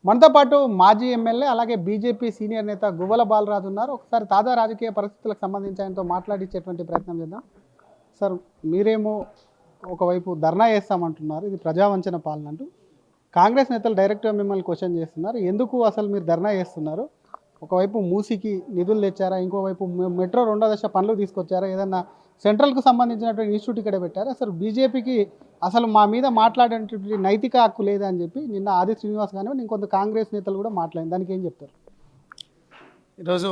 మనతో పాటు మాజీ ఎమ్మెల్యే అలాగే బీజేపీ సీనియర్ నేత గువ్వల బాలరాజు ఉన్నారు. ఒకసారి తాజా రాజకీయ పరిస్థితులకు సంబంధించి ఆయనతో మాట్లాడించేటువంటి ప్రయత్నం చేద్దాం. సార్, మీరేమో ఒకవైపు ధర్నా చేస్తామంటున్నారు, ఇది ప్రజావంచన పాలన అంటూ. కాంగ్రెస్ నేతలు డైరెక్ట్గా మిమ్మల్ని క్వశ్చన్ చేస్తున్నారు, ఎందుకు అసలు మీరు ధర్నా చేస్తున్నారు? ఒకవైపు మూసికి నిధులు తెచ్చారా, ఇంకోవైపు మెట్రో రెండో దశ పనులు తీసుకొచ్చారా, ఏదన్నా సెంట్రల్కు సంబంధించినటువంటి ఇన్స్టిట్యూట్ ఇక్కడ పెట్టారా? అసలు బీజేపీకి అసలు మా మీద మాట్లాడేటువంటి నైతిక హక్కు లేదని చెప్పి నిన్న ఆది శ్రీనివాస్ కానివ్వండి ఇంకొంత కాంగ్రెస్ నేతలు కూడా మాట్లాడింది. దానికి ఏం చెప్తారు? ఈరోజు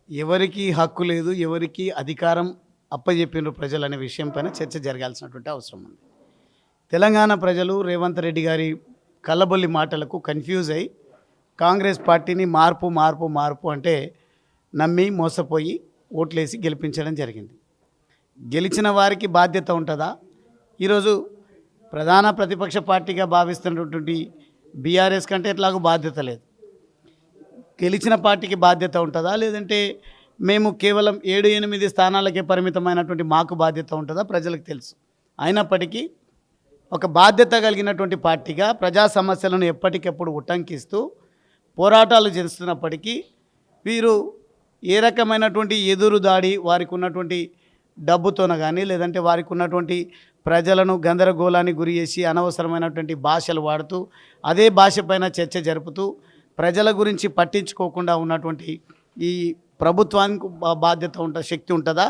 ఎవరికి హక్కు లేదు, ఎవరికి అధికారం అప్పచెప్పిన ప్రజలు అనే విషయం పైన చర్చ జరగాల్సినటువంటి అవసరం ఉంది. తెలంగాణ ప్రజలు రేవంత్ రెడ్డి గారి కల్లబొల్లి మాటలకు కన్ఫ్యూజ్ అయ్యి కాంగ్రెస్ పార్టీని మార్పు మార్పు మార్పు అంటే నమ్మి మోసపోయి ఓట్లేసి గెలిపించడం జరిగింది. గెలిచిన వారికి బాధ్యత ఉంటుందా? ఈరోజు ప్రధాన ప్రతిపక్ష పార్టీగా భావిస్తున్నటువంటి బీఆర్ఎస్ కంటే ఎట్లాగో బాధ్యత లేదు. గెలిచిన పార్టీకి బాధ్యత ఉంటుందా, లేదంటే మేము కేవలం 7-8 స్థానాలకే పరిమితమైనటువంటి మాకు బాధ్యత ఉంటుందా? ప్రజలకు తెలుసు. అయినప్పటికీ ఒక బాధ్యత కలిగినటువంటి పార్టీగా ప్రజా సమస్యలను ఎప్పటికెప్పుడు ఉటంకిస్తూ పోరాటాలు చేస్తున్నప్పటికీ వీరు ఏ రకమైనటువంటి ఎదురు దాడి వారికి ఉన్నటువంటి డబ్బుతోన కానీ, లేదంటే వారికి ఉన్నటువంటి ప్రజలను గందరగోళానికి గురి చేసి అనవసరమైనటువంటి భాషలు వాడుతూ అదే భాష పైన చర్చ జరుపుతూ ప్రజల గురించి పట్టించుకోకుండా ఉన్నటువంటి ఈ ప్రభుత్వానికి బాధ్యత శక్తి ఉంటుందా?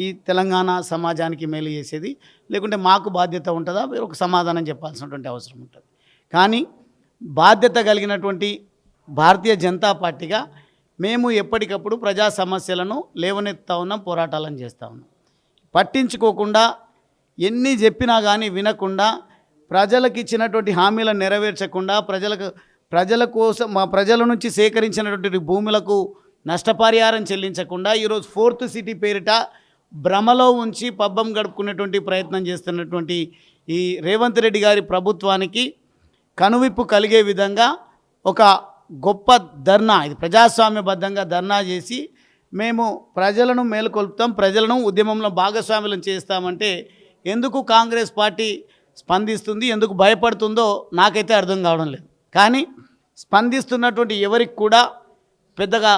ఈ తెలంగాణ సమాజానికి మేలు చేసేది, లేకుంటే మాకు బాధ్యత ఉంటుందా? ఒక సమాధానం చెప్పాల్సినటువంటి అవసరం ఉంటుంది. కానీ బాధ్యత కలిగినటువంటి భారతీయ జనతా పార్టీగా మేము ఎప్పటికప్పుడు ప్రజా సమస్యలను లేవనెత్తా ఉన్నాం, పోరాటాలను చేస్తూ ఉన్నాం. పట్టించుకోకుండా ఎన్ని చెప్పినా కానీ వినకుండా, ప్రజలకు ఇచ్చినటువంటి హామీలను నెరవేర్చకుండా, ప్రజల కోసం ప్రజల నుంచి సేకరించినటువంటి భూములకు నష్టపరిహారం చెల్లించకుండా ఈరోజు 4th సిటీ పేరిట భ్రమలో ఉంచి పబ్బం గడుపుకునేటువంటి ప్రయత్నం చేస్తున్నటువంటి ఈ రేవంత్ రెడ్డి గారి ప్రభుత్వానికి కనువిప్పు కలిగే విధంగా ఒక గొప్ప ధర్నా, ఇది ప్రజాస్వామ్యబద్ధంగా ధర్నా చేసి మేము ప్రజలను మేలుకొల్పుతాం, ప్రజలను ఉద్యమంలో భాగస్వాములను చేస్తామంటే ఎందుకు కాంగ్రెస్ పార్టీ స్పందిస్తుంది, ఎందుకు భయపడుతుందో నాకైతే అర్థం కావడం లేదు. కానీ స్పందిస్తున్నటువంటి ఎవరికి కూడా పెద్దగా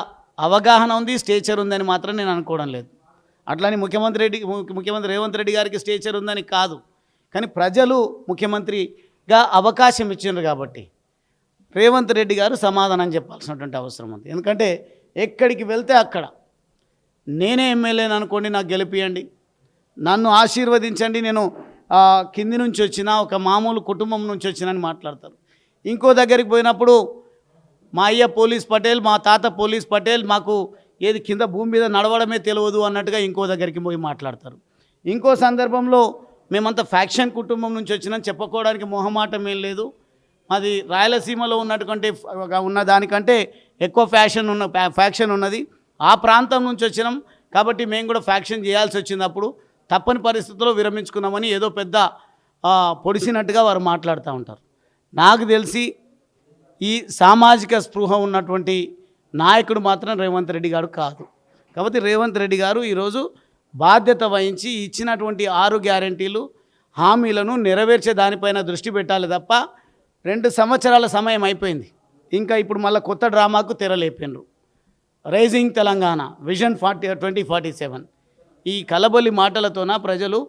అవగాహన ఉంది, స్టేచర్ ఉందని మాత్రం నేను అనుకోవడం లేదు. అట్లని ముఖ్యమంత్రి రేవంత్ రెడ్డి గారికి స్టేచర్ ఉందని కాదు, కానీ ప్రజలు ముఖ్యమంత్రిగా అవకాశం ఇచ్చిండ్రు కాబట్టి రేవంత్ రెడ్డి గారు సమాధానం చెప్పాల్సినటువంటి అవసరం ఉంది. ఎందుకంటే ఎక్కడికి వెళ్తే అక్కడ నేనే ఎమ్మెల్యేని అనుకోండి, నాకు గెలిపియండి, నన్ను ఆశీర్వదించండి, నేను కింది నుంచి వచ్చిన ఒక మామూలు కుటుంబం నుంచి వచ్చినని మాట్లాడతారు. ఇంకో దగ్గరికి పోయినప్పుడు మా అయ్య పోలీస్ పటేల్, మా తాత పోలీస్ పటేల్, మాకు ఏది కింద భూమి మీద నడవడమే తెలియదు అన్నట్టుగా ఇంకో దగ్గరికి పోయి మాట్లాడతారు. ఇంకో సందర్భంలో మేమంతా ఫ్యాక్షన్ కుటుంబం నుంచి వచ్చినాం చెప్పుకోవడానికి మొహమాటం ఏం లేదు, అది రాయలసీమలో ఉన్న దానికంటే ఎక్కువ ఫ్యాక్షన్ ఉన్నది, ఆ ప్రాంతం నుంచి వచ్చినాం కాబట్టి మేము కూడా ఫ్యాక్షన్ చేయాల్సి వచ్చినప్పుడు తప్పని పరిస్థితుల్లో విరమించుకున్నామని ఏదో పెద్ద పొడిసినట్టుగా వారు మాట్లాడుతూ ఉంటారు. నాకు తెలిసి ఈ సామాజిక స్పృహ ఉన్నటువంటి నాయకుడు మాత్రం రేవంత్ రెడ్డి గారు కాదు. కాబట్టి రేవంత్ రెడ్డి గారు ఈరోజు బాధ్యత వహించి ఇచ్చినటువంటి 6 గ్యారెంటీలు హామీలను నెరవేర్చే దానిపైన దృష్టి పెట్టాలి తప్ప 2 సంవత్సరాల సమయం అయిపోయింది, ఇంకా ఇప్పుడు మళ్ళీ కొత్త డ్రామాకు తెరలేపినరు. రైజింగ్ తెలంగాణ విజన్ 2047 ఈ కలబొల్లి మాటలతోన ప్రజలు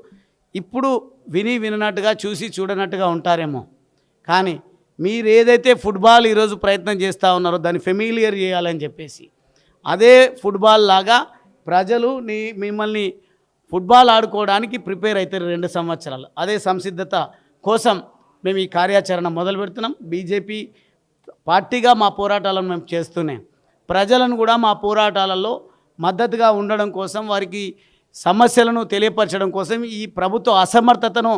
ఇప్పుడు వినట్టుగా చూసి చూడనట్టుగా ఉంటారేమో. కానీ మీరు ఏదైతే ఫుట్బాల్ ఈరోజు ప్రయత్నం చేస్తూ ఉన్నారో దాన్ని ఫెమిలియర్ చేయాలని చెప్పేసి, అదే ఫుట్బాల్ లాగా ప్రజలు మిమ్మల్ని ఫుట్బాల్ ఆడుకోవడానికి ప్రిపేర్ అవుతారు 2 సంవత్సరాలు. అదే సంసిద్ధత కోసం మేము ఈ కార్యాచరణ మొదలు పెడుతున్నాం. బీజేపీ పార్టీగా మా పోరాటాలను మేము చేస్తూనే ప్రజలను కూడా మా పోరాటాలలో మద్దతుగా ఉండడం కోసం, వారికి సమస్యలను తెలియపరచడం కోసం, ఈ ప్రభుత్వ అసమర్థతను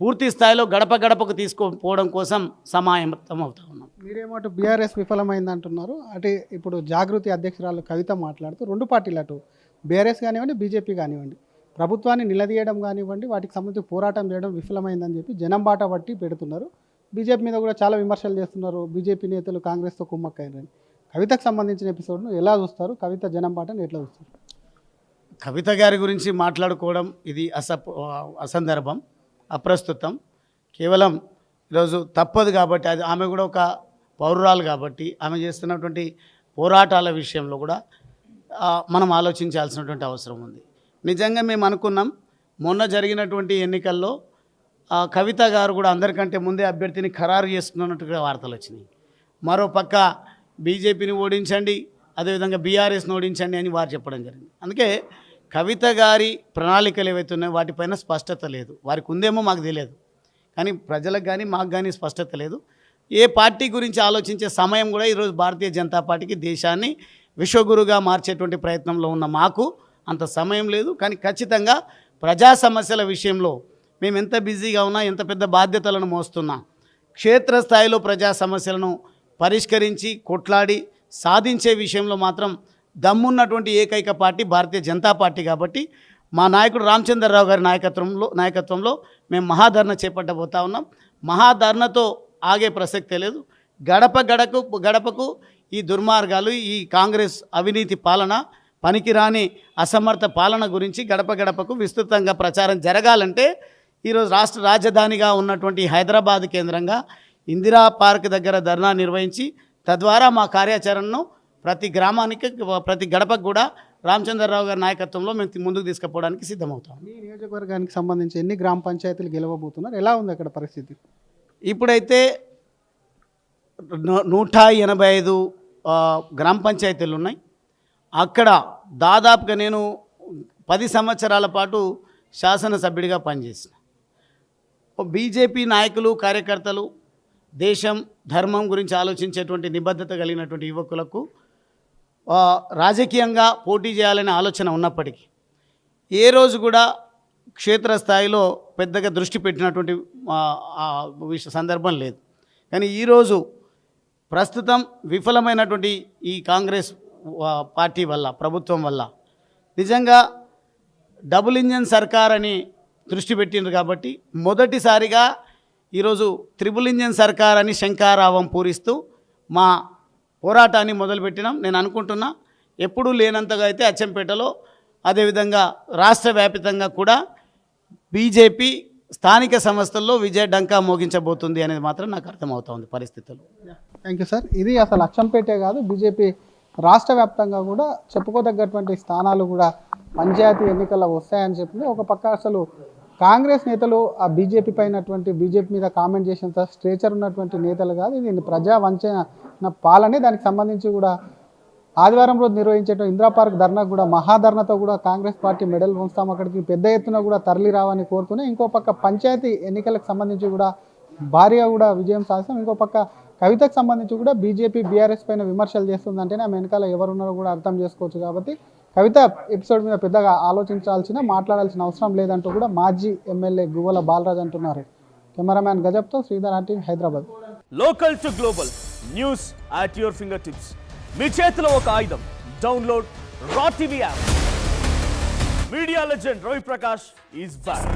పూర్తి స్థాయిలో గడప గడపకు తీసుకుపోవడం కోసం సమాయత్తం అవుతా ఉన్నాం. మీరేమో బీఆర్ఎస్ విఫలమైంది అంటున్నారు, అంటే ఇప్పుడు జాగృతి అధ్యక్షురాలు కవిత మాట్లాడుతూ 2 పార్టీలు, అటు బీఆర్ఎస్ కానివ్వండి బీజేపీ కానివ్వండి, ప్రభుత్వాన్ని నిలదీయడం కానివ్వండి వాటికి సంబంధించి పోరాటం చేయడం విఫలమైందని చెప్పి జనం బాట పట్టి పెడుతున్నారు. బీజేపీ మీద కూడా చాలా విమర్శలు చేస్తున్నారు, బీజేపీ నేతలు కాంగ్రెస్తో కుమ్మక్కయ్యారని. కవితకు సంబంధించిన ఎపిసోడ్ను ఎలా చూస్తారు? కవిత జనం బాటను ఎట్లా చూస్తారు? కవిత గారి గురించి మాట్లాడుకోవడం ఇది అసందర్భం, అప్రస్తుతం. కేవలం ఈరోజు తప్పదు కాబట్టి ఆమె కూడా ఒక పౌరురాలు కాబట్టి ఆమె చేస్తున్నటువంటి పోరాటాల విషయంలో కూడా మనం ఆలోచించాల్సినటువంటి అవసరం ఉంది. నిజంగా మేము అనుకున్నాం మొన్న జరిగినటువంటి ఎన్నికల్లో కవిత గారు కూడా అందరికంటే ముందే అభ్యర్థిని ఖరారు చేసుకున్నట్టుగా వార్తలు వచ్చినాయి. మరోపక్క బీజేపీని ఓడించండి, అదేవిధంగా బీఆర్ఎస్ని ఓడించండి అని వారు చెప్పడం జరిగింది. అందుకే కవిత గారి ప్రణాళికలు ఏవైతే ఉన్నాయో వాటిపైన స్పష్టత లేదు. వారికి ఉందేమో మాకు తెలియదు, కానీ ప్రజలకు కానీ మాకు కానీ స్పష్టత లేదు. ఏ పార్టీ గురించి ఆలోచించే సమయం కూడా ఈరోజు భారతీయ జనతా పార్టీకి దేశాన్ని విశ్వగురుగా మార్చేటువంటి ప్రయత్నంలో ఉన్న మాకు అంత సమయం లేదు. కానీ ఖచ్చితంగా ప్రజా సమస్యల విషయంలో మేము ఎంత బిజీగా ఉన్నా, ఎంత పెద్ద బాధ్యతలను మోస్తున్నా, క్షేత్రస్థాయిలో ప్రజా సమస్యలను పరిష్కరించి కొట్లాడి సాధించే విషయంలో మాత్రం దమ్మున్నటువంటి ఏకైక పార్టీ భారతీయ జనతా పార్టీ. కాబట్టి మా నాయకుడు రామచంద్రరావు గారి నాయకత్వంలో మేము మహాధర్ణ చేపట్టబోతా ఉన్నాం. మహాధర్నతో ఆగే ప్రసక్తే లేదు. గడపకు ఈ దుర్మార్గాలు, ఈ కాంగ్రెస్ అవినీతి పాలన, పనికిరాని అసమర్థ పాలన గురించి గడపకు విస్తృతంగా ప్రచారం జరగాలంటే ఈరోజు రాష్ట్ర రాజధానిగా ఉన్నటువంటి హైదరాబాద్ కేంద్రంగా ఇందిరా పార్క్ దగ్గర ధర్నా నిర్వహించి తద్వారా మా కార్యాచరణను ప్రతి గ్రామానికి, ప్రతి గడపకు కూడా రామచంద్రరావు గారి నాయకత్వంలో మేము ముందుకు తీసుకుపోవడానికి సిద్ధమవుతాం. మీ నియోజకవర్గానికి సంబంధించి ఎన్ని గ్రామ పంచాయతీలు గెలవబోతున్నారు? ఎలా ఉంది అక్కడ పరిస్థితి? ఇప్పుడైతే 185 గ్రామ పంచాయతీలు ఉన్నాయి. అక్కడ దాదాపుగా నేను 10 సంవత్సరాల పాటు శాసనసభ్యుడిగా పనిచేసిన. బీజేపీ నాయకులు, కార్యకర్తలు దేశం, ధర్మం గురించి ఆలోచించేటువంటి నిబద్ధత కలిగినటువంటి యువకులకు రాజకీయంగా పోటీ చేయాలనే ఆలోచన ఉన్నప్పటికీ ఏ రోజు కూడా క్షేత్రస్థాయిలో పెద్దగా దృష్టి పెట్టినటువంటి సందర్భం లేదు. కానీ ఈరోజు ప్రస్తుతం విఫలమైనటువంటి ఈ కాంగ్రెస్ పార్టీ వల్ల, ప్రభుత్వం వల్ల నిజంగా డబుల్ ఇంజన్ సర్కార్ అని దృష్టి పెట్టిండ్రు. కాబట్టి మొదటిసారిగా ఈరోజు త్రిబుల్ ఇంజన్ సర్కార్ అని శంఖారావం పూరిస్తూ మా పోరాటాన్ని మొదలుపెట్టినాం. నేను అనుకుంటున్నా ఎప్పుడూ లేనంతగా అయితే అచ్చంపేటలో, అదేవిధంగా రాష్ట్ర వ్యాప్తంగా కూడా బీజేపీ స్థానిక సంస్థల్లో విజయ డంకా మోగించబోతుంది అనేది మాత్రం నాకు అర్థమవుతుంది పరిస్థితులు. Thank you sir. ఇది అసలు అచ్చంపేటే కాదు, బీజేపీ రాష్ట్ర వ్యాప్తంగా కూడా చెప్పుకోదగ్గటువంటి స్థానాలు కూడా పంచాయతీ ఎన్నికల్లో వస్తాయని చెప్పింది. ఒక పక్క అసలు కాంగ్రెస్ నేతలు ఆ బీజేపీ బీజేపీ మీద కామెంట్ చేసేంత స్ట్రేచర్ ఉన్నటువంటి నేతలు కాదు. ఇది ప్రజా వంచన పాలనే. దానికి సంబంధించి కూడా ఆదివారం రోజు నిర్వహించేట ఇందిరా పార్క్ ధర్నాకు కూడా, మహాధర్నతో కూడా కాంగ్రెస్ పార్టీ మెడల్ ఉంచుతాం, అక్కడికి పెద్ద ఎత్తున కూడా తరలి రావని కోరుతూనే ఇంకో పక్క పంచాయతీ ఎన్నికలకు సంబంధించి కూడా భారీగా కూడా విజయం సాధిస్తాం. ఇంకో పక్క కవితకు సంబంధించి కూడా బీజేపీ బీఆర్ఎస్ పైన విమర్శలు చేస్తుందంటేనే ఆమె వెనకాల ఎవరున్నారో కూడా అర్థం చేసుకోవచ్చు. కాబట్టి కవిత ఎపిసోడ్ మీద పెద్దగా మాట్లాడాల్సిన అవసరం లేదంటూ కూడా మాజీ ఎమ్మెల్యే గువ్వల బాలరాజ్ అంటున్నారు. కెమెరామ్యాన్ గజబ్తో Sridhar RT, Hyderabad. Local to global news at your finger tips. మీ చేతిలో ఒక ఆయుధం. Download Raw TV app. Media legend Ravi Prakash is back.